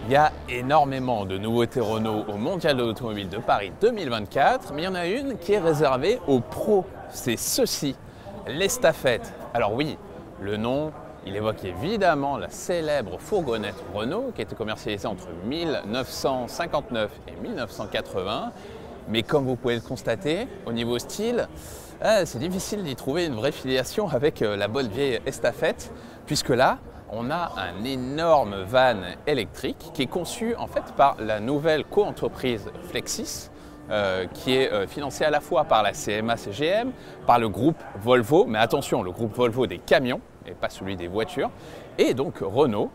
Il y a énormément de nouveautés Renault au Mondial de l'Automobile de Paris 2024, mais il y en a une qui est réservée aux pros. C'est ceci, l'Estafette. Alors oui, le nom, il évoque évidemment la célèbre fourgonnette Renault qui a été commercialisée entre 1959 et 1980. Mais comme vous pouvez le constater, au niveau style, c'est difficile d'y trouver une vraie filiation avec la bonne vieille Estafette, puisque là, on a un énorme van électrique qui est conçu en fait par la nouvelle co-entreprise Flexis, qui est financée à la fois par la CMA-CGM, par le groupe Volvo, mais attention, le groupe Volvo des camions et pas celui des voitures, et donc Renault,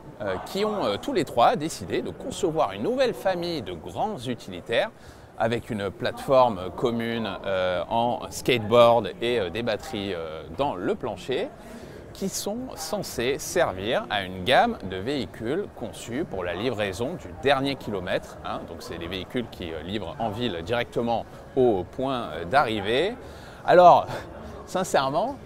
qui ont tous les trois décidé de concevoir une nouvelle famille de grands utilitaires avec une plateforme commune en skateboard et des batteries dans le plancher, qui sont censés servir à une gamme de véhicules conçus pour la livraison du dernier kilomètre. Donc c'est des véhicules qui livrent en ville directement au point d'arrivée. Alors, sincèrement,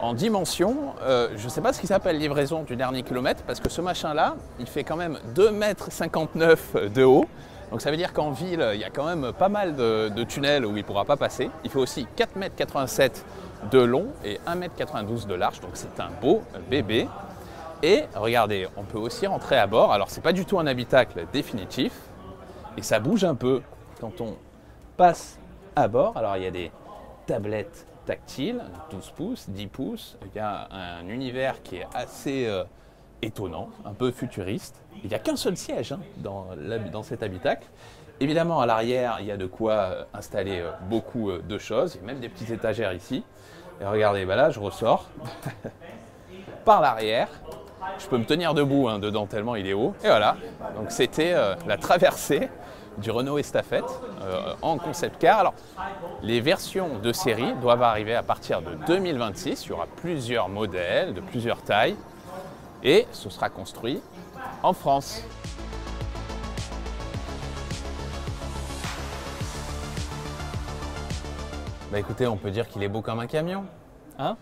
en dimension, je ne sais pas ce qui s'appelle livraison du dernier kilomètre, parce que ce machin-là, il fait quand même 2,59 m de haut. Donc ça veut dire qu'en ville, il y a quand même pas mal de tunnels où il ne pourra pas passer. Il fait aussi 4,87 m de long et 1,92 m de large, donc c'est un beau bébé. Et regardez, on peut aussi rentrer à bord. Alors c'est pas du tout un habitacle définitif, et ça bouge un peu quand on passe à bord. Alors il y a des tablettes tactiles, 12 pouces, 10 pouces. Il y a un univers qui est assez étonnant, un peu futuriste. Il n'y a qu'un seul siège dans cet habitacle. Évidemment, à l'arrière, il y a de quoi installer beaucoup de choses. Il y a même des petites étagères ici. Et regardez, là, je ressors par l'arrière. Je peux me tenir debout dedans tellement il est haut. Et voilà, donc c'était la traversée du Renault Estafette en concept car. Alors, les versions de série doivent arriver à partir de 2026. Il y aura plusieurs modèles de plusieurs tailles. Et ce sera construit en France. Écoutez, on peut dire qu'il est beau comme un camion, hein ?